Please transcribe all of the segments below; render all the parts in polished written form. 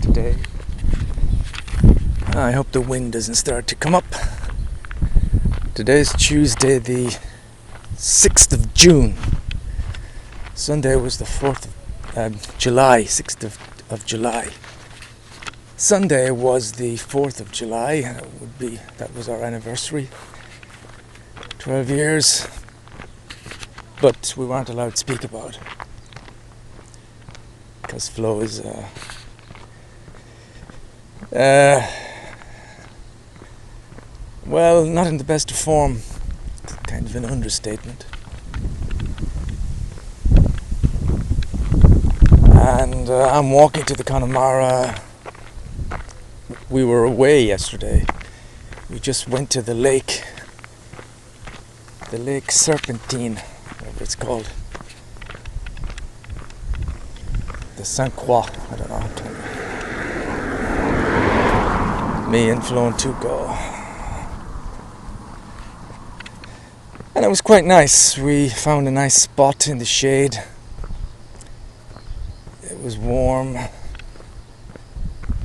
today. I hope the wind doesn't start to come up. Today's Tuesday, the 6th of June. Sunday was the 4th of July, 6th of July. Sunday was the 4th of July. That was our anniversary. 12 years. But we weren't allowed to speak about it. Because Flo is well, not in the best of form. It's kind of an understatement. And I'm walking to the Connemara. We were away yesterday. We just went to the lake Serpentine, whatever it's called. The Saint Croix, I don't know. Me and Flo and Tuco. And it was quite nice. We found a nice spot in the shade. It was warm.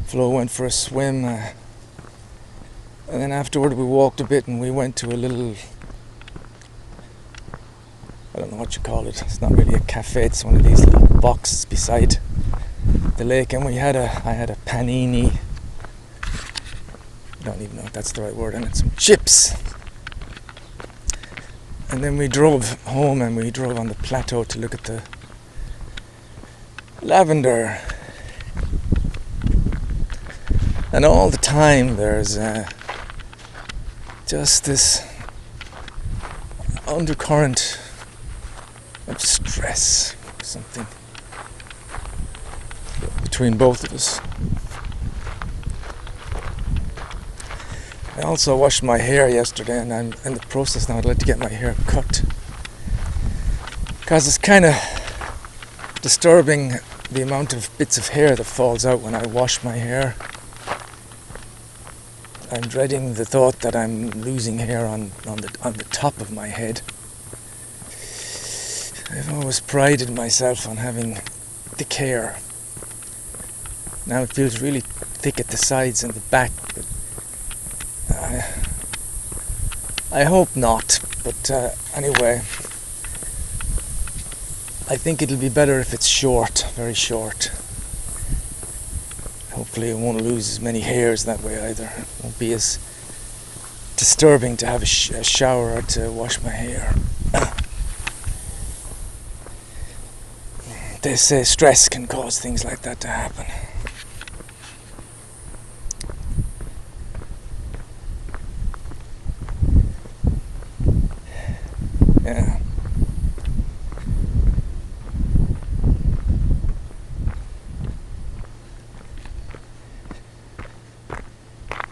Flo went for a swim. And then afterward we walked a bit and we went to a little, I don't know what you call it. It's not really a cafe. It's one of these little boxes beside the lake. And I had a panini. I don't even know if that's the right word. And some chips. And then we drove home and we drove on the plateau to look at the lavender. And all the time there's just this undercurrent of stress, something between both of us. I also washed my hair yesterday and I'm in the process now. I'd like to get my hair cut because it's kind of disturbing the amount of bits of hair that falls out when I wash my hair. I'm dreading the thought that I'm losing hair on the top of my head. I've always prided myself on having thick hair. Now it feels really thick at the sides and the back, but I hope not. But anyway, I think it'll be better if it's short, very short. Hopefully I won't lose as many hairs that way either. It won't be as disturbing to have a shower or to wash my hair. They say stress can cause things like that to happen. Yeah.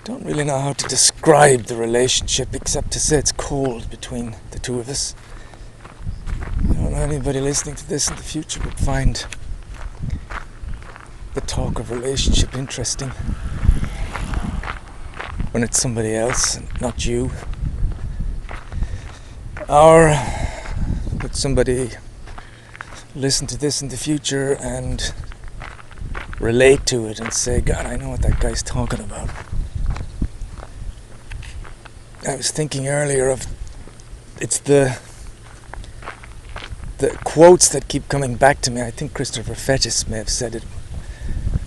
Don't really know how to describe the relationship except to say it's cold between the two of us. I don't know anybody listening to this in the future would find the talk of relationship interesting when it's somebody else and not you. Or would somebody listen to this in the future and relate to it and say, God, I know what that guy's talking about. I was thinking earlier of it's the quotes that keep coming back to me. I think Christopher Fettis may have said it.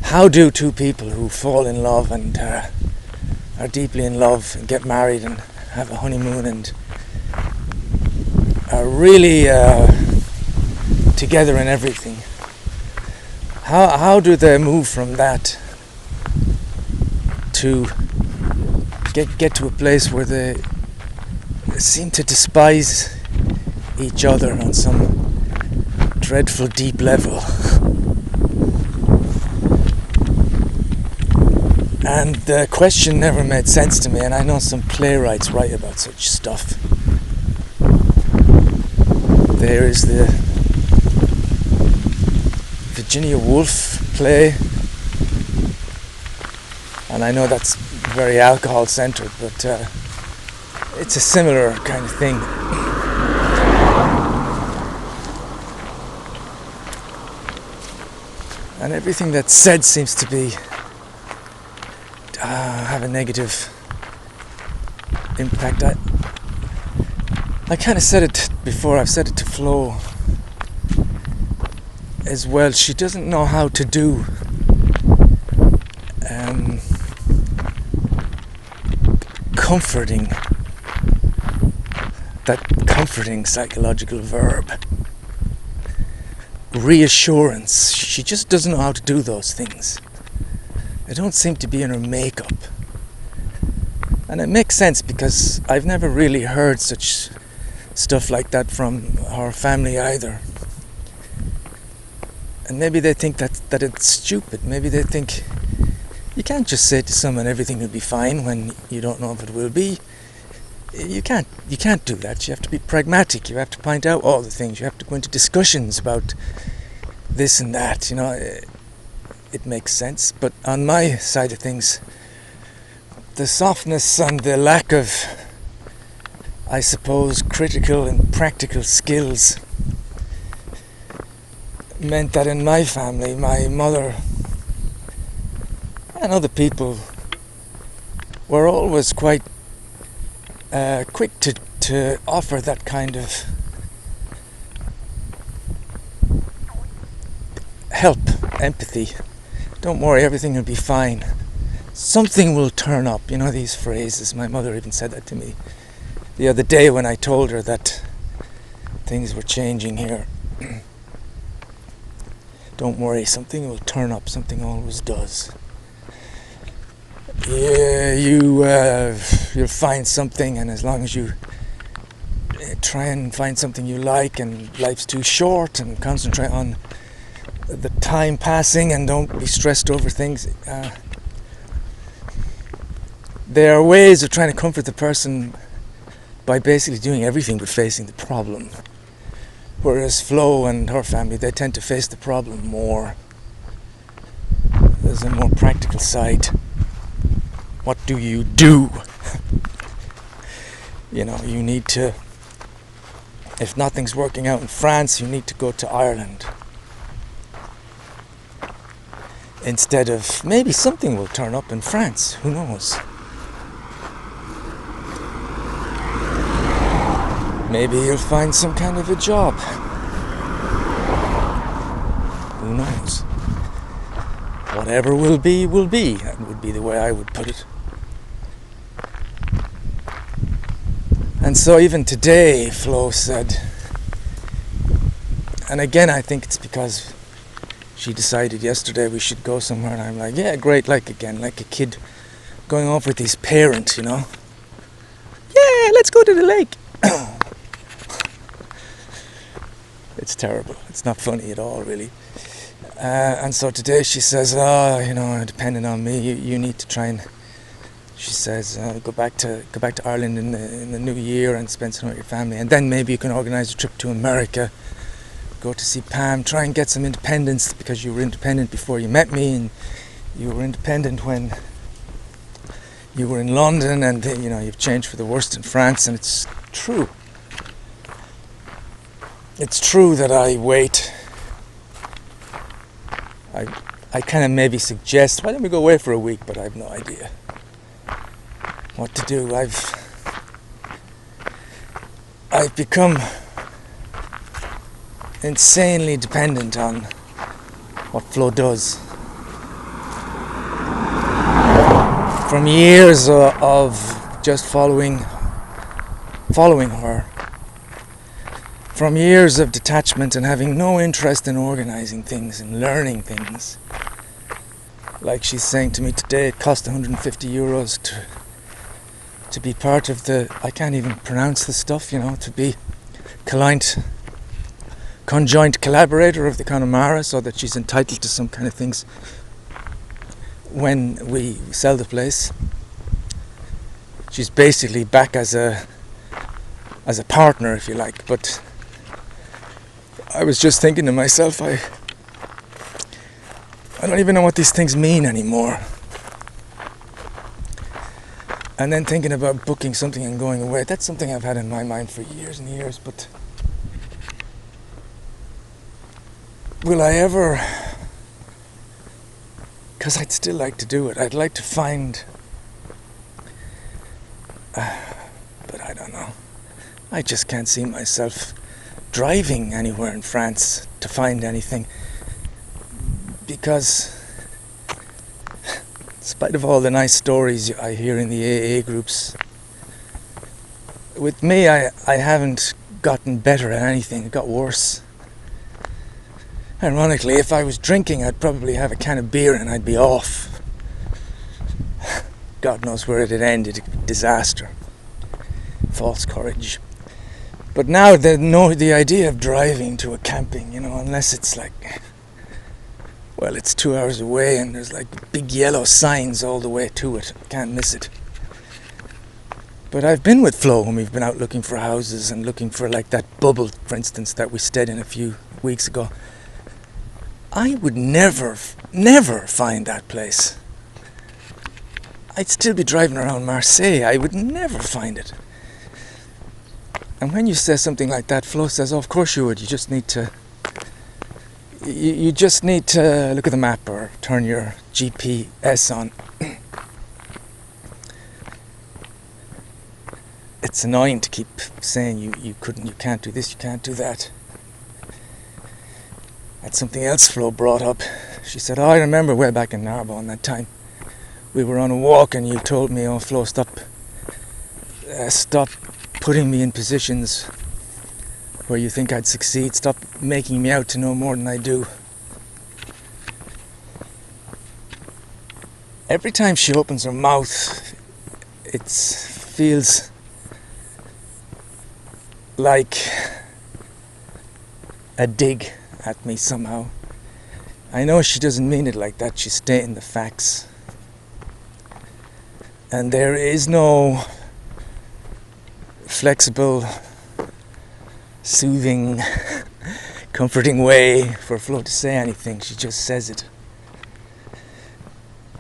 How do two people who fall in love and are deeply in love and get married and have a honeymoon and are really together in everything, how do they move from that to get to a place where they seem to despise each other on some dreadful deep level? And the question never made sense to me, and I know some playwrights write about such stuff. There is the Virginia Woolf play, and I know that's very alcohol centered, but it's a similar kind of thing. And everything that's said seems to be have a negative impact. I kind of said it before. I've said it to Flo as well. She doesn't know how to do comforting, that comforting psychological verb, reassurance. She just doesn't know how to do those things. They don't seem to be in her makeup. And it makes sense because I've never really heard such stuff like that from her family either. And maybe they think that it's stupid. Maybe they think you can't just say to someone everything will be fine when you don't know if it will be. You can't do that. You have to be pragmatic. You have to point out all the things. You have to go into discussions about this and that. You know, it makes sense. But on my side of things, the softness and the lack of, I suppose, critical and practical skills meant that in my family, my mother and other people were always quite quick to offer that kind of help, empathy. Don't worry, everything will be fine. Something will turn up. You know these phrases. My mother even said that to me the other day when I told her that things were changing here. Don't worry, something will turn up. Something always does. Yeah, you'll find something, and as long as you try and find something you like, and life's too short, and concentrate on the time passing, and don't be stressed over things. There are ways of trying to comfort the person by basically doing everything but facing the problem. Whereas Flo and her family, they tend to face the problem more. There's a more practical side. What do? You know, you need to, if nothing's working out in France, you need to go to Ireland. Instead of, maybe something will turn up in France, who knows? Maybe you'll find some kind of a job. Who knows? Whatever will be, will be. That would be the way I would put it. And so even today, Flo said, and again I think it's because she decided yesterday we should go somewhere, and I'm like, yeah, great, like a kid going off with his parent, you know. Yeah, let's go to the lake. It's terrible. It's not funny at all, really. And so today she says, depending on me, you need to try and, she says, go back to Ireland in the new year and spend some with your family, and then maybe you can organise a trip to America, go to see Pam, try and get some independence, because you were independent before you met me, and you were independent when you were in London, and you've changed for the worst in France. And it's true. It's true that I wait. I kind of maybe suggest, why don't we go away for a week, but I have no idea what to do. I've become insanely dependent on what Flo does. From years of just following her. From years of detachment and having no interest in organising things and learning things. Like she's saying to me today, it cost €150 to be part of the, I can't even pronounce the stuff, to be conjoint collaborator of the Connemara, so that she's entitled to some kind of things when we sell the place. She's basically back as a partner, if you like, but I was just thinking to myself, I don't even know what these things mean anymore. And then thinking about booking something and going away, that's something I've had in my mind for years and years, but will I ever? Because I'd still like to do it. I'd like to find I just can't see myself driving anywhere in France to find anything, because in spite of all the nice stories I hear in the AA groups, with me I haven't gotten better at anything. It got worse. Ironically, if I was drinking, I'd probably have a can of beer and I'd be off. God knows where it'd ended. Disaster. False courage. But now the idea of driving to a camping, unless it's like, well, it's 2 hours away and there's like big yellow signs all the way to it. Can't miss it. But I've been with Flo when we've been out looking for houses and looking for like that bubble, for instance, that we stayed in a few weeks ago. I would never find that place. I'd still be driving around Marseille. I would never find it. And when you say something like that, Flo says, "Oh, of course you would. You just need to. You just need to look at the map or turn your GPS on." It's annoying to keep saying you can't do this, you can't do that. That's something else Flo brought up. She said, "Oh, I remember way back in Narbonne that time we were on a walk and you told me, oh, Flo, stop putting me in positions where you think I'd succeed. Stop making me out to know more than I do." Every time she opens her mouth, it feels like a dig at me somehow. I know she doesn't mean it like that. She's stating the facts. And there is no flexible, soothing, comforting way for Flo to say anything. She just says it.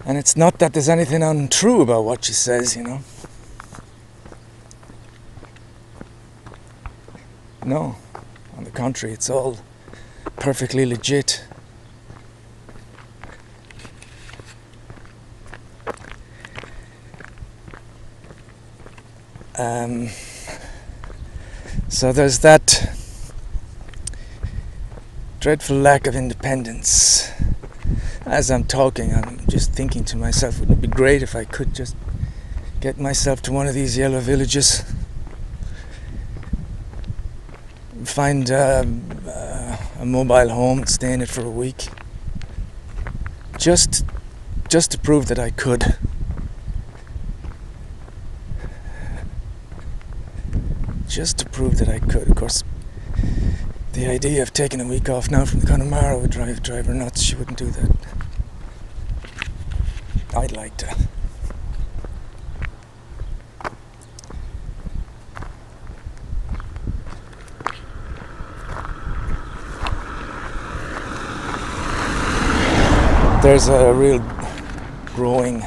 And it's not that there's anything untrue about what she says, No, on the contrary, it's all perfectly legit. So there's that dreadful lack of independence. As I'm talking, I'm just thinking to myself, wouldn't it be great if I could just get myself to one of these yellow villages, find a mobile home, stay in it for a week, just to prove that I could. Just to prove that I could. Of course, the idea of taking a week off now from the Connemara would drive her nuts. She wouldn't do that. I'd like to. There's a real growing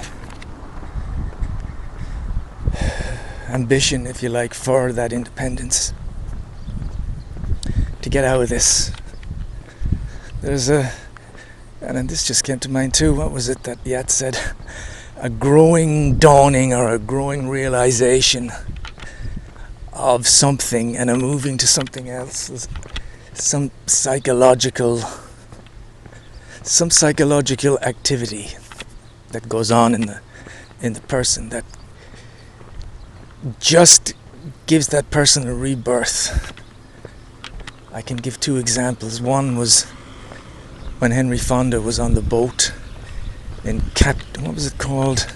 ambition, if you like, for that independence, to get out of this. And this just came to mind too, what was it that Yat said? A growing dawning or a growing realization of something and a moving to something else. Some psychological activity that goes on in the person that just gives that person a rebirth. I can give two examples. One was when Henry Fonda was on the boat in what was it called?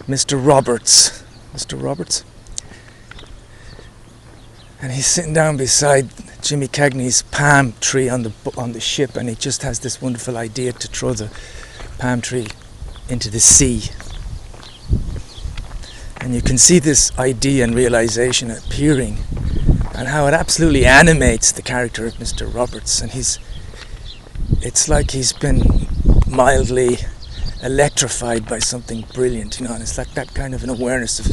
Mr. Roberts. And he's sitting down beside Jimmy Cagney's palm tree on the ship, and he just has this wonderful idea to throw the palm tree into the sea. And you can see this idea and realization appearing, and how it absolutely animates the character of Mr. Roberts. And it's like he's been mildly electrified by something brilliant, and it's like that kind of an awareness of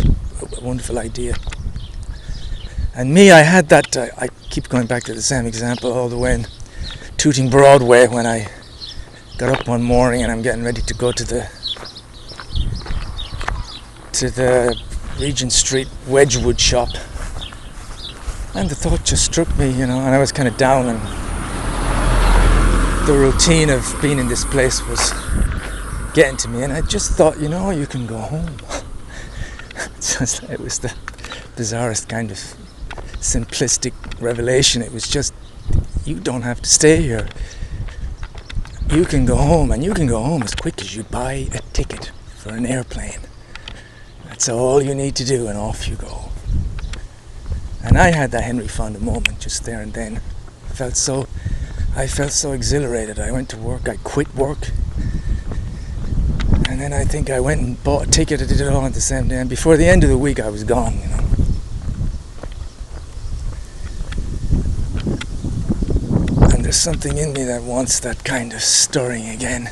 a wonderful idea. And me, I had that, I keep going back to the same example all the way in Tooting Broadway, when I got up one morning and I'm getting ready to go to the Regent Street Wedgwood shop. And the thought just struck me, and I was kind of down, and the routine of being in this place was getting to me, and I just thought, you can go home. It was the bizarrest kind of simplistic revelation. It was just, you don't have to stay here. You can go home, and you can go home as quick as you buy a ticket for an airplane. That's all you need to do, and off you go. And I had that Henry Fonda moment just there and then. I felt so exhilarated. I went to work, I quit work, and then I think I went and bought a ticket. I did it all on the same day, and before the end of the week I was gone, And there's something in me that wants that kind of stirring again.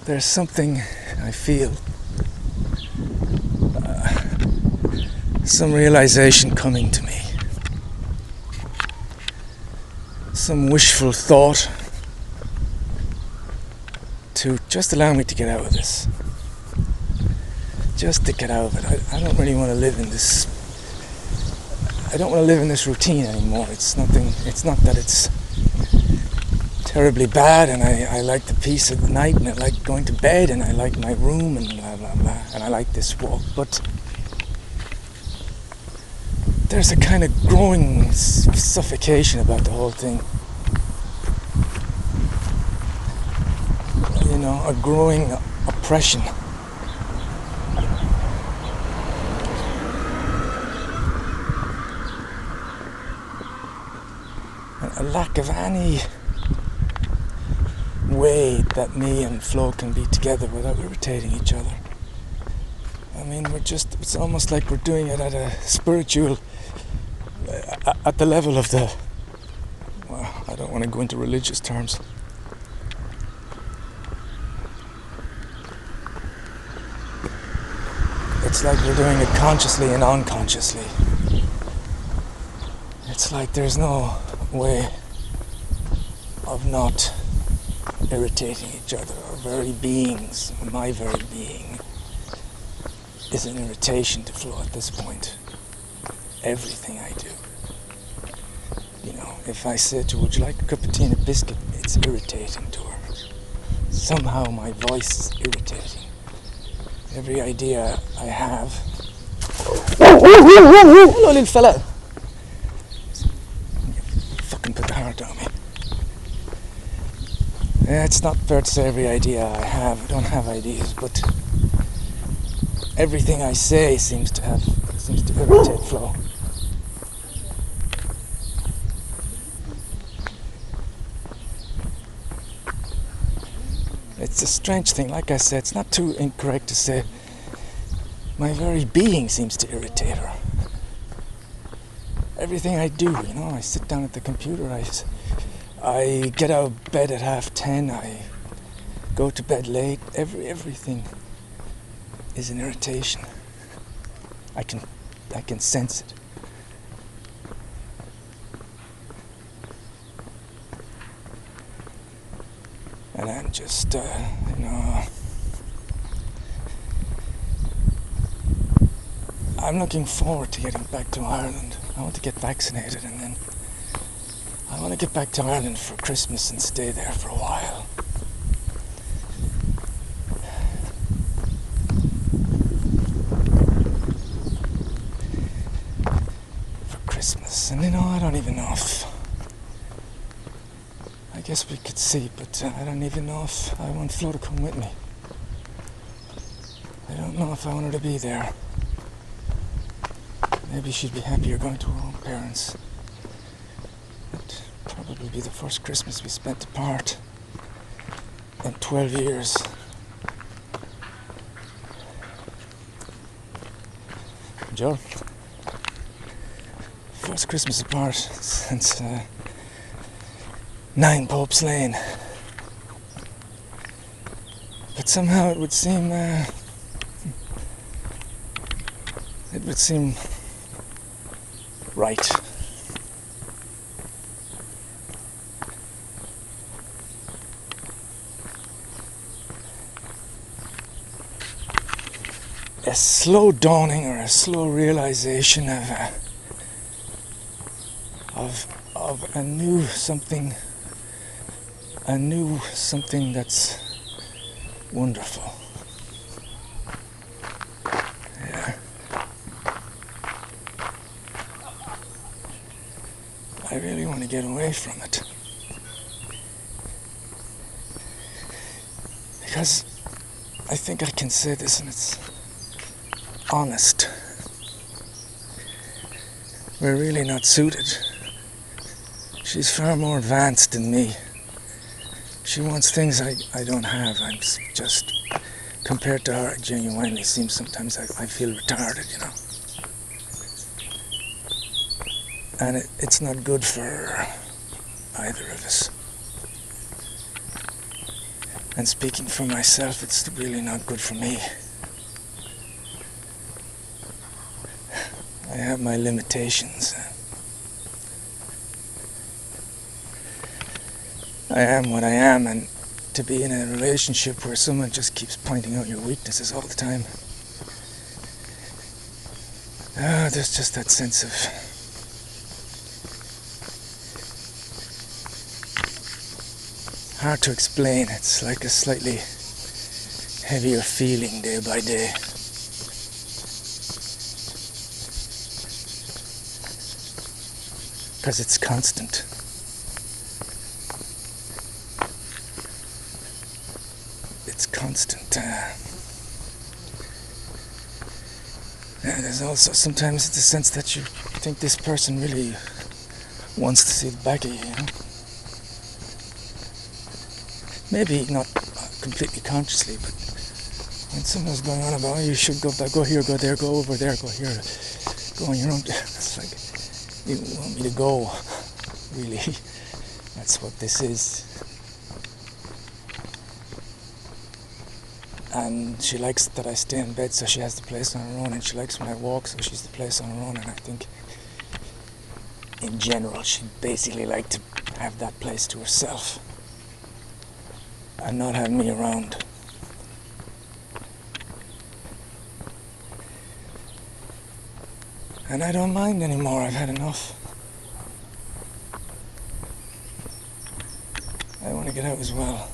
There's something I feel, some realization coming to me, some wishful thought to just allow me to get out of this, just to get out of it. I don't really want to live in this. I don't want to live in this routine anymore. It's not that it's terribly bad, and I like the peace of the night, and I like going to bed, and I like my room, and blah blah blah, and I like this walk, but there's a kind of growing suffocation about the whole thing. A growing oppression. A lack of any way that me and Flo can be together without irritating each other. I mean, it's almost like we're doing it at a spiritual, at the level of I don't want to go into religious terms. It's like we're doing it consciously and unconsciously. It's like there's no way of not irritating each other. Our very beings, my very being, is an irritation to Flo at this point. Everything I do. If I say to her, would you like a cup of tea and a biscuit? It's irritating to her. Somehow my voice is irritating. Every idea I have. Hello, little fella. You fucking put the heart on me. Yeah, it's not fair to say every idea I have. I don't have ideas, but everything I say seems to irritate Flo. It's a strange thing. Like I said, it's not too incorrect to say my very being seems to irritate her. Everything I do, I sit down at the computer, I get out of bed at 10:30, I go to bed late. Everything is an irritation. I can sense it. And I'm just, I'm looking forward to getting back to Ireland. I want to get vaccinated, and then I want to get back to Ireland for Christmas and stay there for a while. For Christmas. And I don't even know if... I guess we could see, but I don't even know if I want Flo to come with me. I don't know if I want her to be there. Maybe she'd be happier going to her own parents. It'd probably be the first Christmas we spent apart in 12 years. Joe? First Christmas apart since 9 Pope's Lane. But somehow it would seem right. a slow dawning or a slow realization of a new something that's wonderful. Yeah. I really want to get away from it. Because I think I can say this and it's honest. We're really not suited. She's far more advanced than me. She wants things I don't have. I'm just, compared to her, it genuinely seems sometimes I feel retarded, you know. And it's not good for either of us. And speaking for myself, it's really not good for me. I have my limitations. I am what I am, and to be in a relationship where someone just keeps pointing out your weaknesses all the time, there's just that sense of hard to explain. It's like a slightly heavier feeling day by day. Because it's constant. It's constant. There's also sometimes the sense that you think this person really wants to see the back of you, you know? Maybe not completely consciously, but when someone's going on about, oh, you should go back, go here, go there, go over there, go here, go on your own. It's like, you want me to go, really. That's what this is. And she likes that I stay in bed so she has the place on her own, and she likes when I walk so she's the place on her own, and I think in general she'd basically like to have that place to herself and not have me around. And I don't mind anymore. I've had enough. I want to get out as well.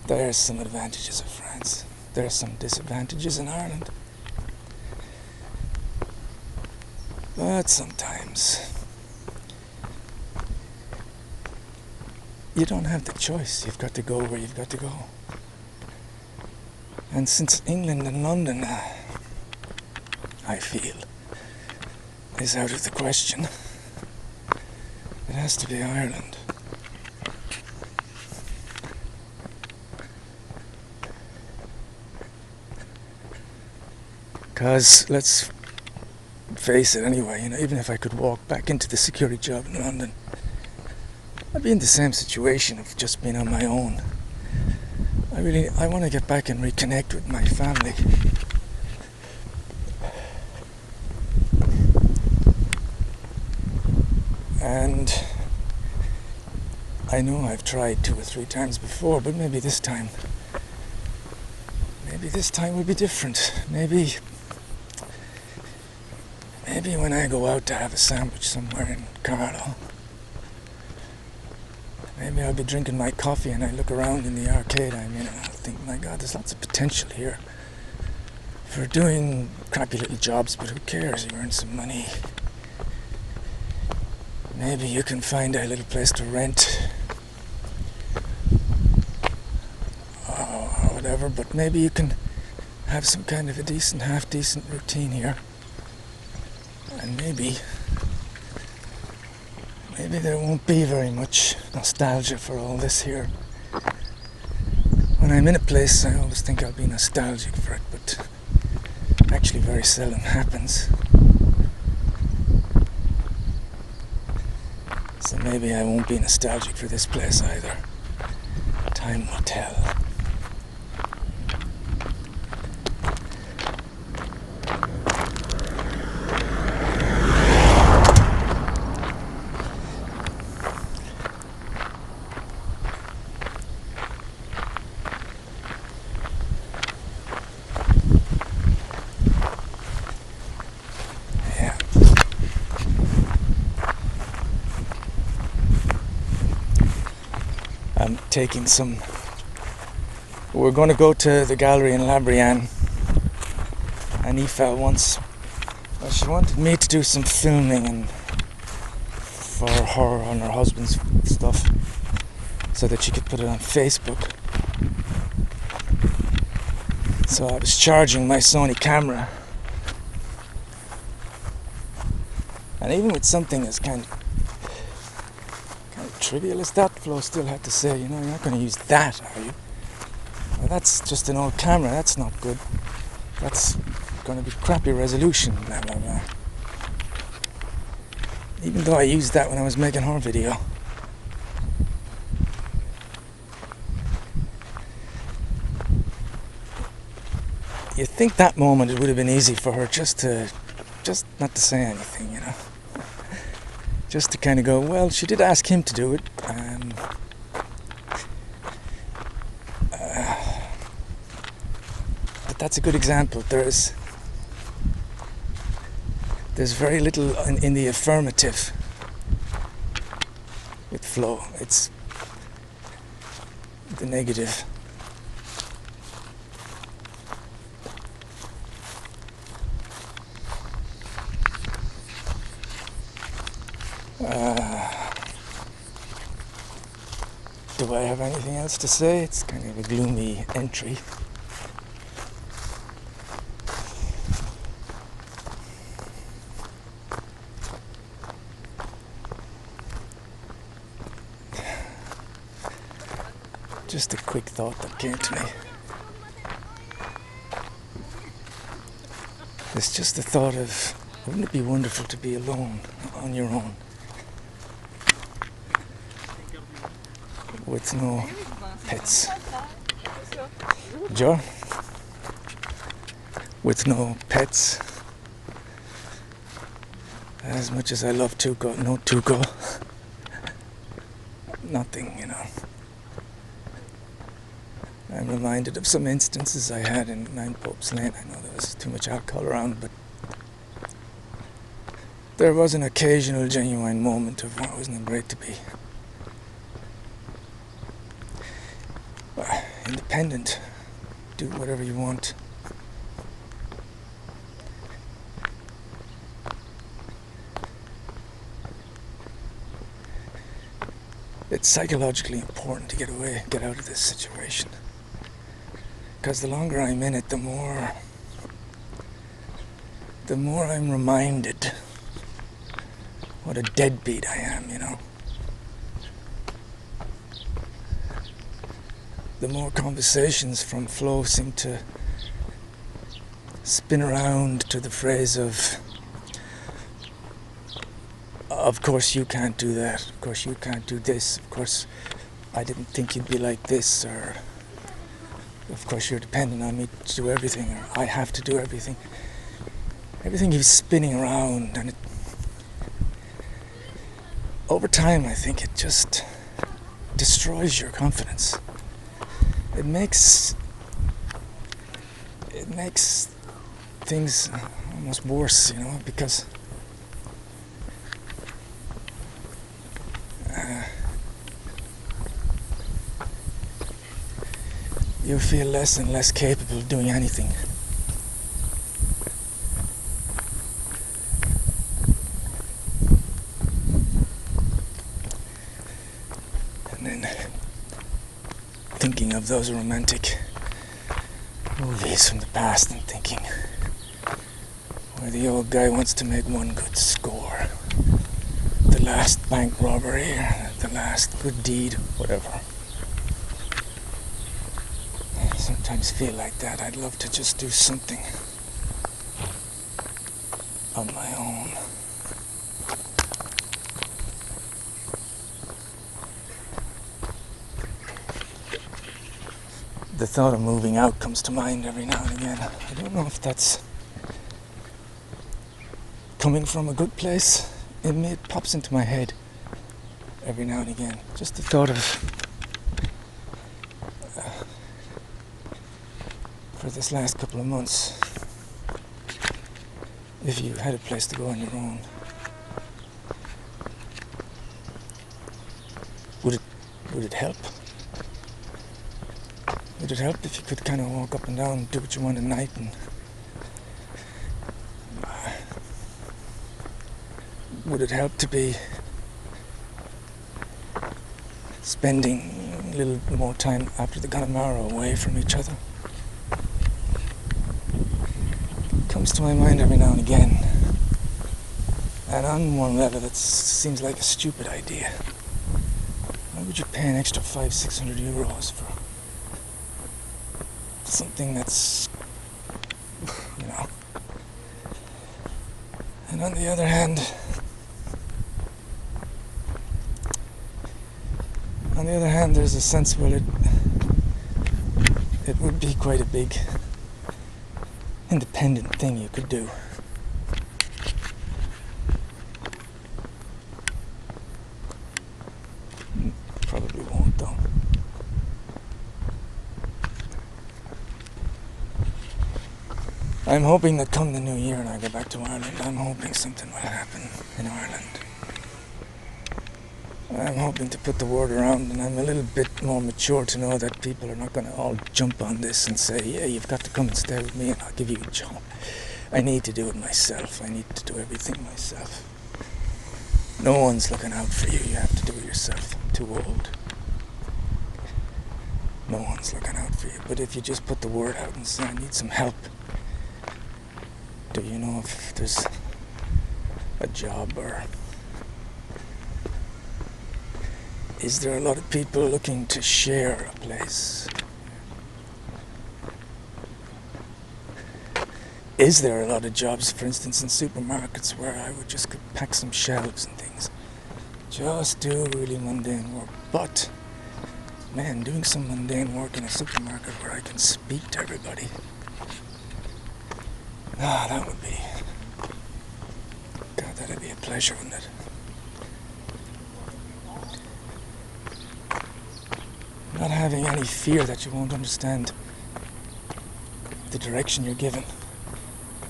There are some advantages of France. There are some disadvantages in Ireland. But sometimes you don't have the choice. You've got to go where you've got to go. And since England and London, I feel, is out of the question, it has to be Ireland. Because, let's face it anyway, you know, even if I could walk back into the security job in London, I'd be in the same situation of just being on my own. I want to get back and reconnect with my family. And I know I've tried 2 or 3 times before, but maybe this time will be different. Maybe when I go out to have a sandwich somewhere in Carlow, maybe I'll be drinking my coffee and I look around in the arcade, and I'll think, my God, there's lots of potential here for doing crappy little jobs, but who cares? You earn some money. Maybe you can find a little place to rent or whatever, but maybe you can have some kind of a decent, half-decent routine here. And maybe there won't be very much nostalgia for all this here. When I'm in a place, I always think I'll be nostalgic for it, but actually very seldom happens. So maybe I won't be nostalgic for this place either. Time will tell. I'm taking some. We're going to go to the gallery in Labrian, and Aoife wants. Well, she wanted me to do some filming and for her and her husband's stuff, so that she could put it on Facebook. So I was charging my Sony camera, and even with something as kind of trivial as that, Flo still had to say, you're not going to use that, are you? Well, that's just an old camera, that's not good. That's going to be crappy resolution, blah blah blah. Even though I used that when I was making her video. You'd think that moment it would have been easy for her just not to say anything, just to kind of go, well, she did ask him to do it. But that's a good example. There's very little in the affirmative with Flo. It's the negative. Do I have anything else to say? It's kind of a gloomy entry. Just a quick thought that came to me. It's just the thought of, wouldn't it be wonderful to be alone, on your own? With no pets. Joe? With no pets. As much as I love Tuco, no Tuco. Nothing, I'm reminded of some instances I had in 9 Popes Lane. I know there was too much alcohol around, but there was an occasional genuine moment of, wow, isn't it great to be independent, do whatever you want. It's psychologically important to get away, get out of this situation. Because the longer I'm in it, the more I'm reminded what a deadbeat I am, The more conversations from Flo seem to spin around to the phrase of course you can't do that, of course you can't do this, of course I didn't think you'd be like this, or of course you're dependent on me to do everything, or I have to do everything. Everything keeps spinning around, and over time I think it just destroys your confidence. It makes things almost worse, because you feel less and less capable of doing anything. And then thinking of those romantic movies from the past and thinking where the old guy wants to make one good score, the last bank robbery, or the last good deed, whatever. I sometimes feel like that. I'd love to just do something on my own. The thought of moving out comes to mind every now and again. I don't know if that's coming from a good place. It pops into my head every now and again. Just the thought of for this last couple of months, if you had a place to go on your own, would it help? Would it help if you could kind of walk up and down, do what you want at night, and would it help to be spending a little more time after the Connemara away from each other? It comes to my mind every now and again, and on one level it seems like a stupid idea. Why would you pay an extra 500-600 euros for something that's, you know? And on the other hand, there's a sense where it would be quite a big independent thing you could do. Probably won't, though. I'm hoping that come the new year and I go back to Ireland, I'm hoping something will happen in Ireland. I'm hoping to put the word around, and I'm a little bit more mature to know that people are not going to all jump on this and say, yeah, you've got to come and stay with me and I'll give you a job. I need to do it myself. I need to do everything myself. No one's looking out for you. You have to do it yourself. I'm too old. No one's looking out for you. But if you just put the word out and say, I need some help, do you know if there's a job, or is there a lot of people looking to share a place? Is there a lot of jobs, for instance, in supermarkets where I would just pack some shelves and things? Just do really mundane work. But, man, doing some mundane work in a supermarket where I can speak to everybody, that would be... God, that'd be a pleasure, wouldn't it? Not having any fear that you won't understand the direction you're given,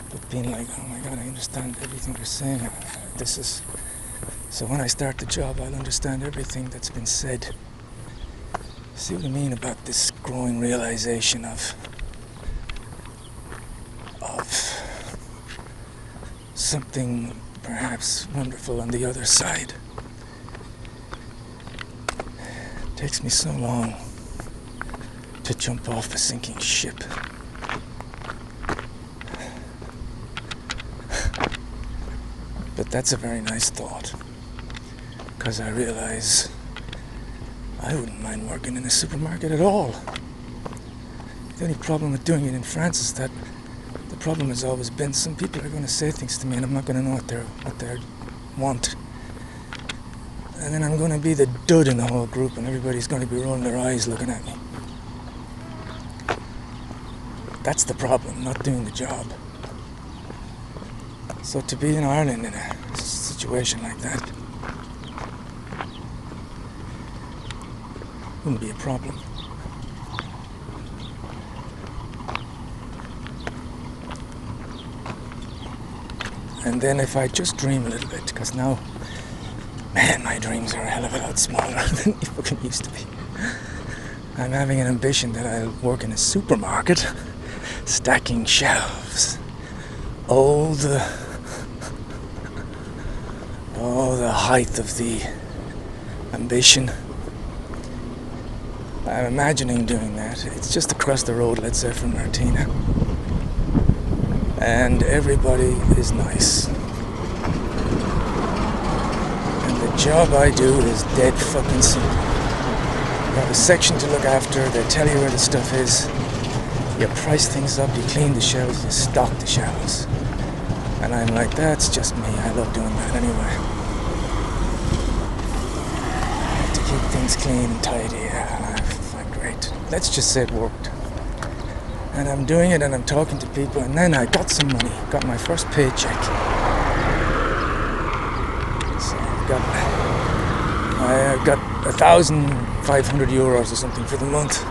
but being like, oh my God, I understand everything they're saying. This is... So when I start the job, I'll understand everything that's been said. See what I mean about this growing realization of something perhaps wonderful on the other side. It takes me so long to jump off a sinking ship. But that's a very nice thought, because I realize I wouldn't mind working in a supermarket at all. The only problem with doing it in France is that the problem has always been some people are going to say things to me and I'm not going to know what they want. And then I'm going to be the dud in the whole group and everybody's going to be rolling their eyes looking at me. That's the problem, not doing the job. So to be in Ireland in a situation like that wouldn't be a problem. And then if I just dream a little bit, because now, man, my dreams are a hell of a lot smaller than they fucking used to be. I'm having an ambition that I'll work in a supermarket, stacking shelves. Oh, the height of the ambition. I'm imagining doing that. It's just across the road, let's say, from Martina. And everybody is nice. And the job I do is dead fucking simple. You have a section to look after, they tell you where the stuff is, you price things up, you clean the shelves, you stock the shelves. And I'm like, that's just me, I love doing that anyway. To keep things clean and tidy, great. Let's just say it worked. And I'm doing it and I'm talking to people, and then I got some money, got my first paycheck. So I got 1,500 euros or something for the month.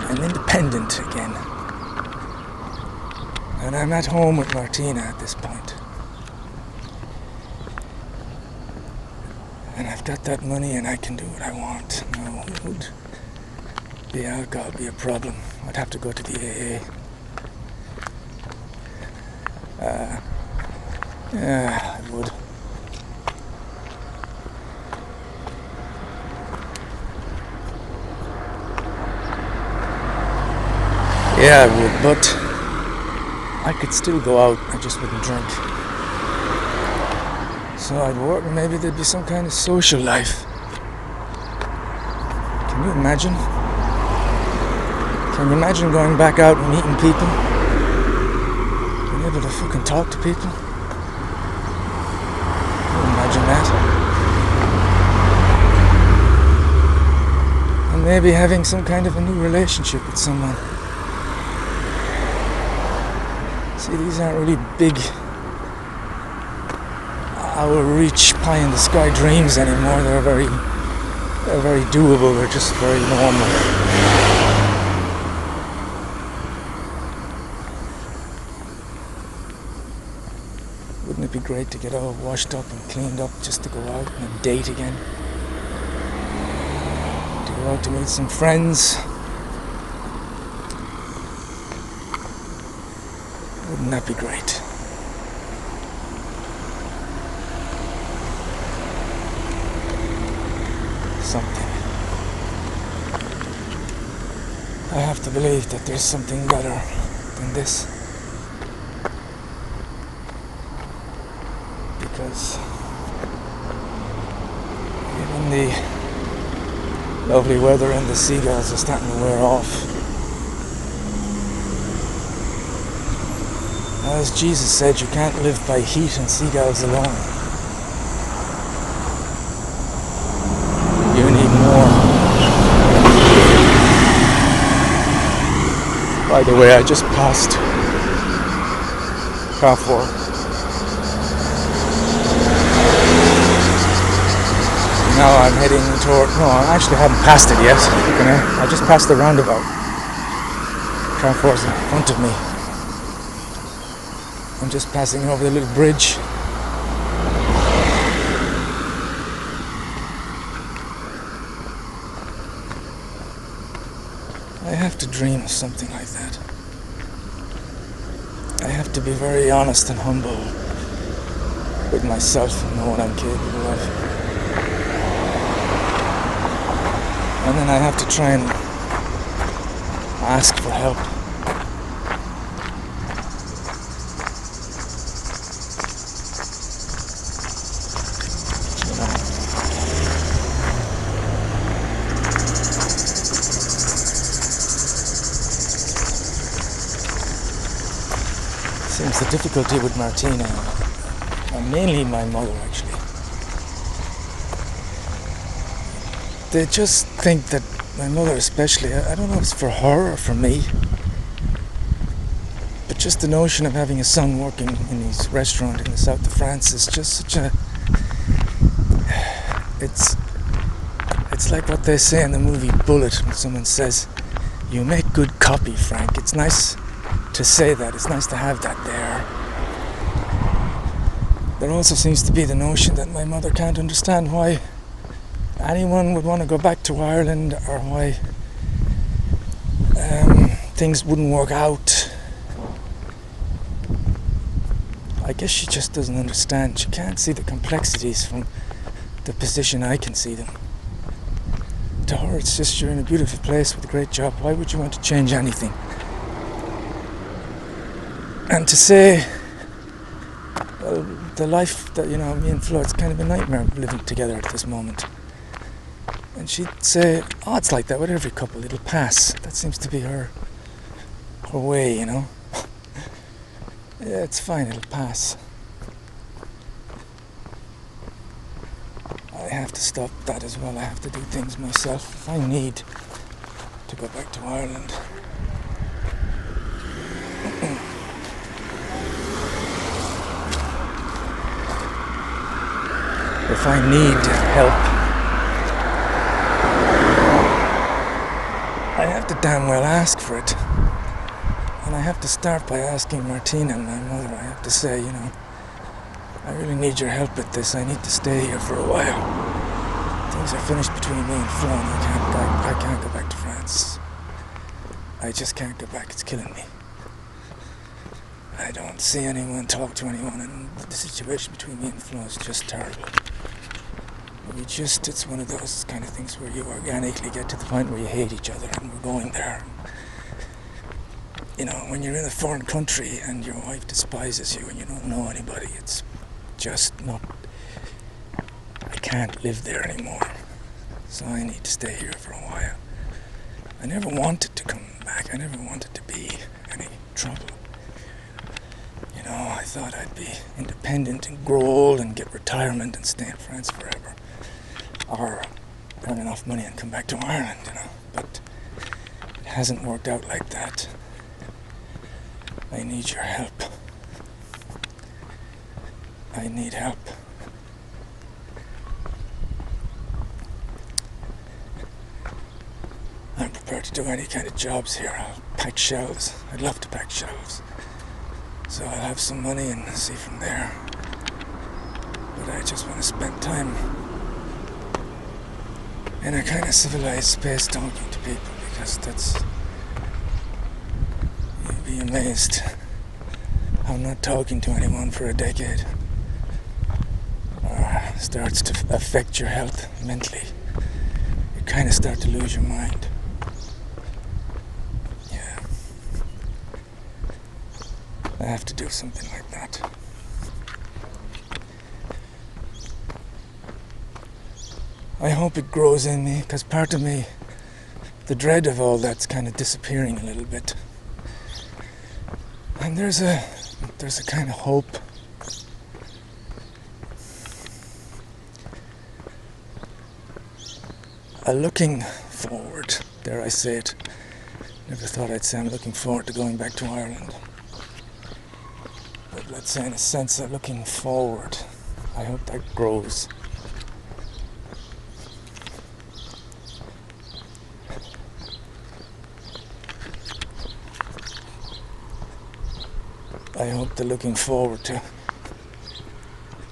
I'm independent again. And I'm at home with Martina at this point. And I've got that money and I can do what I want. Now, the alcohol be a problem. I'd have to go to the AA. Yeah, I would. Yeah, I would, but I could still go out, I just wouldn't drink. So I'd work, maybe there'd be some kind of social life. Can you imagine? Can you imagine going back out and meeting people? Being able to fucking talk to people? Can you imagine that? And maybe having some kind of a new relationship with someone. See, these aren't really big, out-of-reach, pie-in-the-sky dreams anymore. They're very doable. They're just very normal. Wouldn't it be great to get all washed up and cleaned up just to go out on a date again? To go out to meet some friends. Wouldn't that be great? Something. I have to believe that there's something better than this. Because even the lovely weather and the seagulls are starting to wear off. As Jesus said, you can't live by heat and seagulls alone. You need more. By the way, I just passed Carrefour. Now I'm heading toward... No, I actually haven't passed it yet. I just passed the roundabout. Carrefour's in front of me. I'm just passing over the little bridge. I have to dream of something like that. I have to be very honest and humble with myself and know what I'm capable of. And then I have to try and ask for help. Seems the difficulty with Martina, and mainly my mother actually, they just think that my mother especially, I don't know if it's for her or for me, but just the notion of having a son working in his restaurant in the south of France is just such a, it's like what they say in the movie Bullet when someone says, "You make good copy, Frank." It's nice to say that, it's nice to have that there. There also seems to be the notion that my mother can't understand why anyone would want to go back to Ireland, or why things wouldn't work out. I guess she just doesn't understand. She can't see the complexities from the position I can see them. To her, it's just, you're in a beautiful place with a great job. Why would you want to change anything? And to say, well, the life that, you know, me and Flo, it's kind of a nightmare living together at this moment. And she'd say, oh, it's like that with every couple, it'll pass. That seems to be her way, you know. Yeah, it's fine, it'll pass. I have to stop that as well. I have to do things myself. If I need to go back to Ireland, if I need help, I have to damn well ask for it. And I have to start by asking Martina and my mother. I have to say, you know, I really need your help with this. I need to stay here for a while. Things are finished between me and Flo, and I can't go back to France. I just can't go back. It's killing me. I don't see anyone, talk to anyone, and the situation between me and Flo is just terrible. It's one of those kind of things where you organically get to the point where you hate each other, and we're going there. You know, when you're in a foreign country and your wife despises you and you don't know anybody, it's just not... I can't live there anymore. So I need to stay here for a while. I never wanted to come back. I never wanted to be any trouble. You know, I thought I'd be independent and grow old and get retirement and stay in France forever. Or earn enough money and come back to Ireland, you know. But it hasn't worked out like that. I need your help. I need help. I'm prepared to do any kind of jobs here. I'll pack shelves. I'd love to pack shelves. So I'll have some money and see from there. But I just want to spend time in a kind of civilized space talking to people, because that's... You'd be amazed how not talking to anyone for a decade starts to affect your health mentally. You kind of start to lose your mind. Yeah. I have to do something like that. I hope it grows in me, because part of me, the dread of all that's kind of disappearing a little bit. And there's a kind of hope. A looking forward, dare I say it. Never thought I'd say I'm looking forward to going back to Ireland. But let's say in a sense of looking forward. I hope that grows. I hope the looking forward to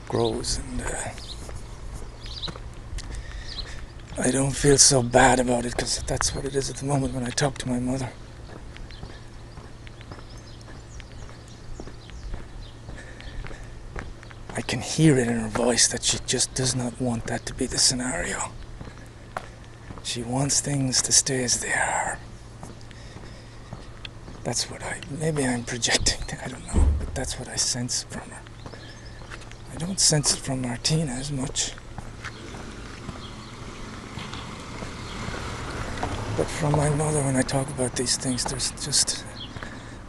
grows, and I don't feel so bad about it, because that's what it is at the moment when I talk to my mother. I can hear it in her voice that she just does not want that to be the scenario. She wants things to stay as they are. That's what maybe I'm projecting, I don't know, but that's what I sense from her. I don't sense it from Martina as much. But from my mother, when I talk about these things,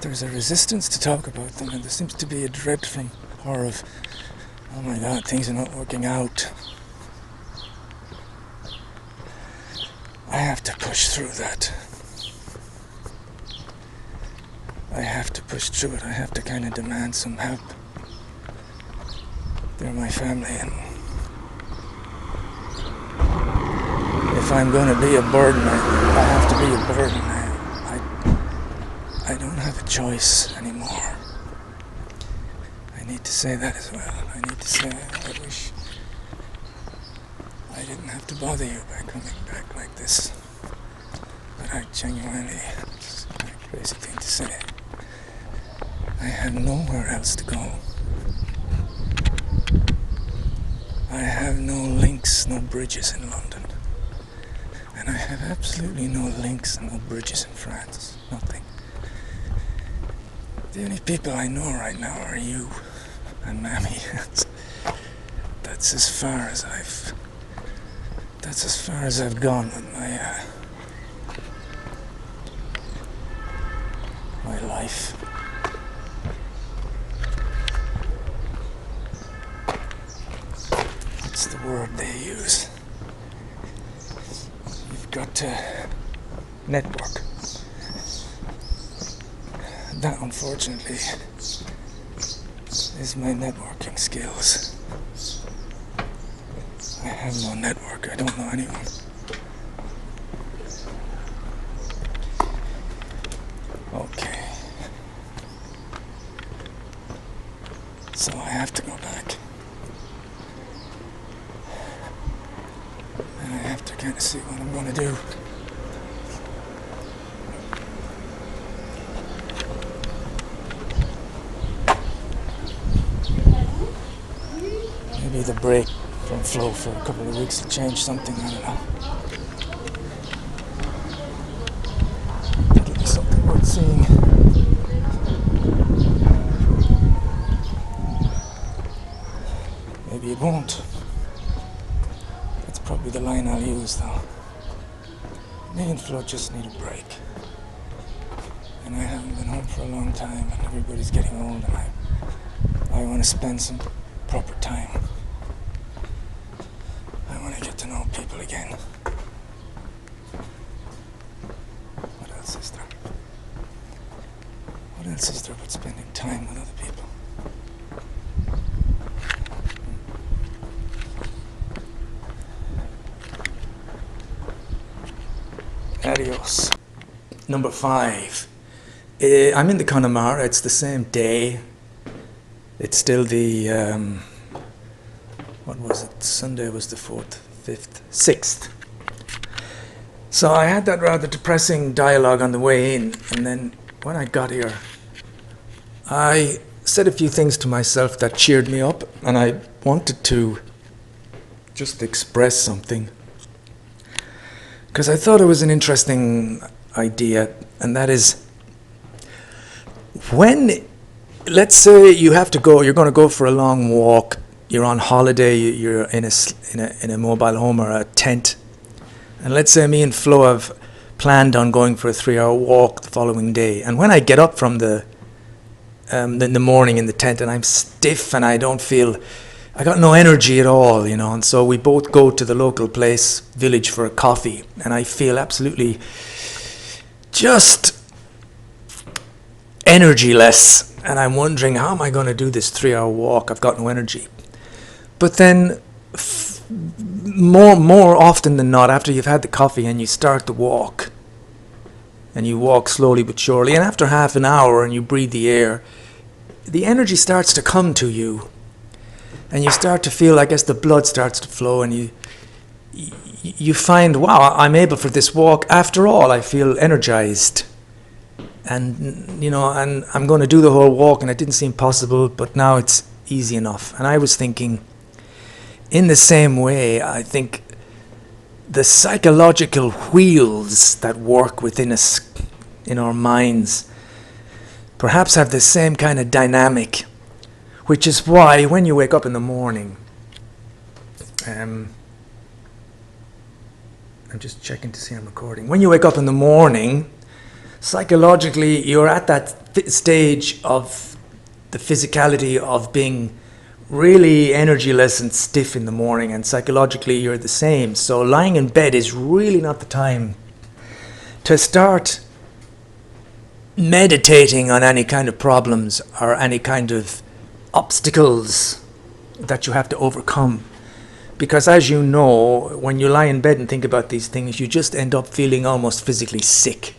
there's a resistance to talk about them, and there seems to be a dread from her of, oh my God, things are not working out. I have to push through that. I have to push through it. I have to kind of demand some help. They're my family, and if I'm going to be a burden, I have to be a burden. I don't have a choice anymore. I need to say that as well. I need to say I wish I didn't have to bother you by coming back like this. But I genuinely, it's a kind of crazy thing to say. I have nowhere else to go. I have no links, no bridges in London. And I have absolutely no links and no bridges in France. Nothing. The only people I know right now are you and Mammy. That's as far as I've gone with my life. It's the word they use. You've got to network. That, unfortunately, is my networking skills. I have no network. I don't know anyone. Okay. So I have to go back. And I have to kind of see what I'm going to do. the break from flow for a couple of weeks to change something, I don't know. Give me something worth seeing. Maybe it won't. That's probably the line I'll use though. Me and Flo just need a break. And I haven't been home for a long time, and everybody's getting old, and I want to spend some proper time. I want to get to know people again. What else is there? What else is there but spending time with other people? Adios. Number 5. I'm in the Connemara. It's the same day. It's still the, what was it? Sunday was the 4th, 5th, 6th. So I had that rather depressing dialogue on the way in, and then when I got here, I said a few things to myself that cheered me up, and I wanted to just express something. Because I thought it was an interesting idea, and that is, when, let's say you have to go, you're going to go for a long walk, you're on holiday, you're in a mobile home or a tent, and let's say me and Flo have planned on going for a 3-hour walk the following day, and when I get up from in the morning in the tent, and I'm stiff and I got no energy at all, you know, and so we both go to the local village for a coffee, and I feel absolutely just energyless, and I'm wondering, how am I going to do this 3-hour walk? I've got no energy. But then more often than not, after you've had the coffee and you start the walk, and you walk slowly but surely, and after half an hour and you breathe the air, the energy starts to come to you, and you start to feel, I guess, the blood starts to flow, and you find, wow, I'm able for this walk. After all, I feel energized. And, you know, and I'm going to do the whole walk, and it didn't seem possible, but now it's easy enough. And I was thinking, in the same way, I think the psychological wheels that work within us, in our minds, perhaps have the same kind of dynamic, which is why when you wake up in the morning, I'm just checking to see I'm recording. When you wake up in the morning, psychologically, you're at that stage of the physicality of being really energyless and stiff in the morning, and psychologically you're the same. So lying in bed is really not the time to start meditating on any kind of problems or any kind of obstacles that you have to overcome. Because as you know, when you lie in bed and think about these things, you just end up feeling almost physically sick.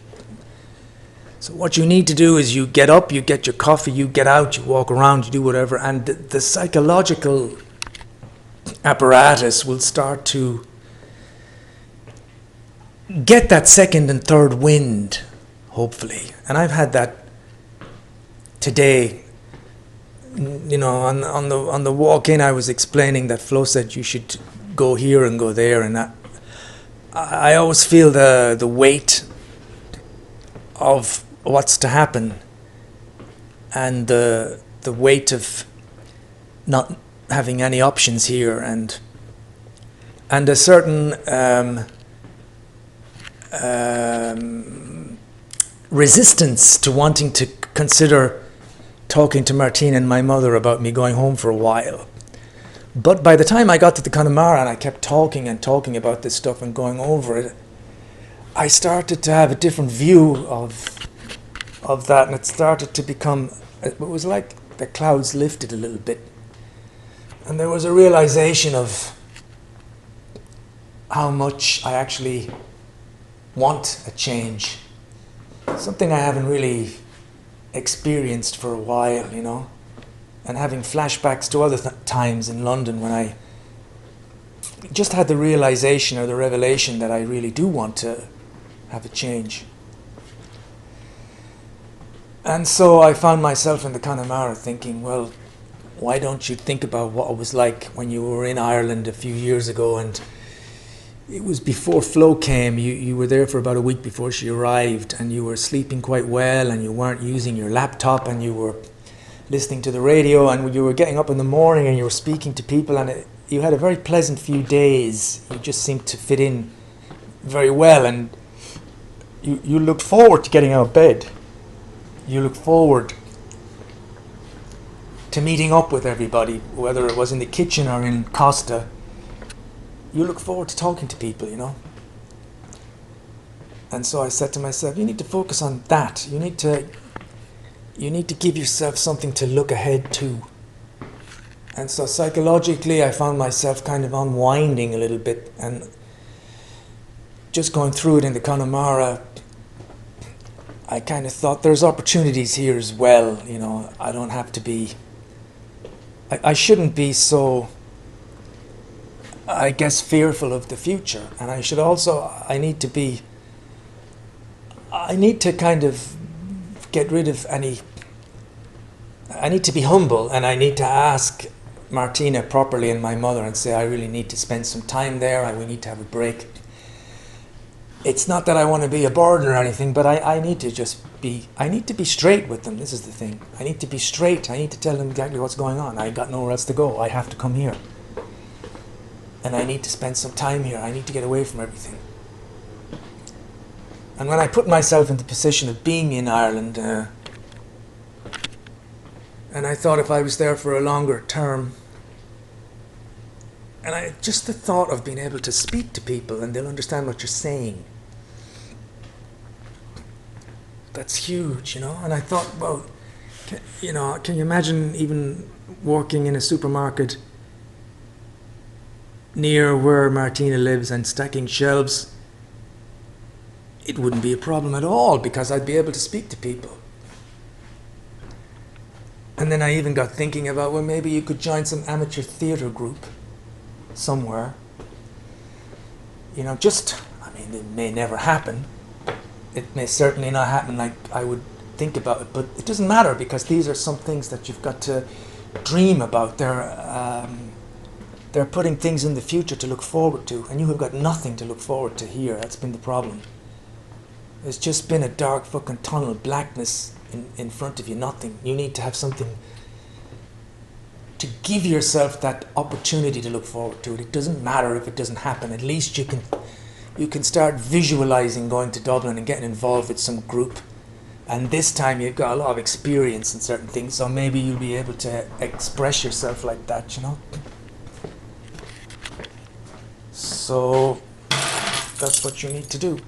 So what you need to do is you get up, you get your coffee, you get out, you walk around, you do whatever, and the psychological apparatus will start to get that second and third wind, hopefully. And I've had that today. You know, on the walk in, I was explaining that Flo said you should go here and go there, and that I always feel the weight of what's to happen, and the weight of not having any options here, and a certain resistance to wanting to consider talking to Martine and my mother about me going home for a while. But by the time I got to the Connemara and I kept talking and talking about this stuff and going over it, I started to have a different view of that, and it started to become, it was like the clouds lifted a little bit, and there was a realization of how much I actually want a change, something I haven't really experienced for a while, you know, and having flashbacks to other times in London when I just had the realization or the revelation that I really do want to have a change. And so I found myself in the Connemara thinking, well, why don't you think about what it was like when you were in Ireland a few years ago, and it was before Flo came. You were there for about a week before she arrived, and you were sleeping quite well, and you weren't using your laptop, and you were listening to the radio, and you were getting up in the morning and you were speaking to people, and you had a very pleasant few days. You just seemed to fit in very well, and you looked forward to getting out of bed. You looked forward to meeting up with everybody, whether it was in the kitchen or in Costa. You look forward to talking to people, you know. And so I said to myself, you need to focus on that. You need to give yourself something to look ahead to. And so psychologically, I found myself kind of unwinding a little bit and just going through it in the Connemara. I kind of thought there's opportunities here as well, you know. I don't have to be, I shouldn't be so, I guess, fearful of the future. And I should also, I need to kind of get rid of any, I need to be humble, and I need to ask Martina properly and my mother and say, I really need to spend some time there, we need to have a break. It's not that I want to be a burden or anything, but I need to just be, I need to be straight with them. This is the thing. I need to be straight. I need to tell them exactly what's going on. I got nowhere else to go. I have to come here. And I need to spend some time here. I need to get away from everything. And when I put myself in the position of being in Ireland, and I thought if I was there for a longer term, and just the thought of being able to speak to people and they'll understand what you're saying, that's huge, you know. And I thought, well, can you imagine even working in a supermarket near where Martina lives and stacking shelves? It wouldn't be a problem at all because I'd be able to speak to people. And then I even got thinking about, well, maybe you could join some amateur theatre group somewhere. You know, it may never happen. It may certainly not happen like I would think about it, but it doesn't matter because these are some things that you've got to dream about. They're putting things in the future to look forward to, and you have got nothing to look forward to here. That's been the problem. There's just been a dark fucking tunnel, blackness in front of you, nothing. You need to have something to give yourself that opportunity to look forward to it. It doesn't matter if it doesn't happen. At least you can start visualizing going to Dublin and getting involved with some group. And this time you've got a lot of experience in certain things, so maybe you'll be able to express yourself like that, you know. So that's what you need to do.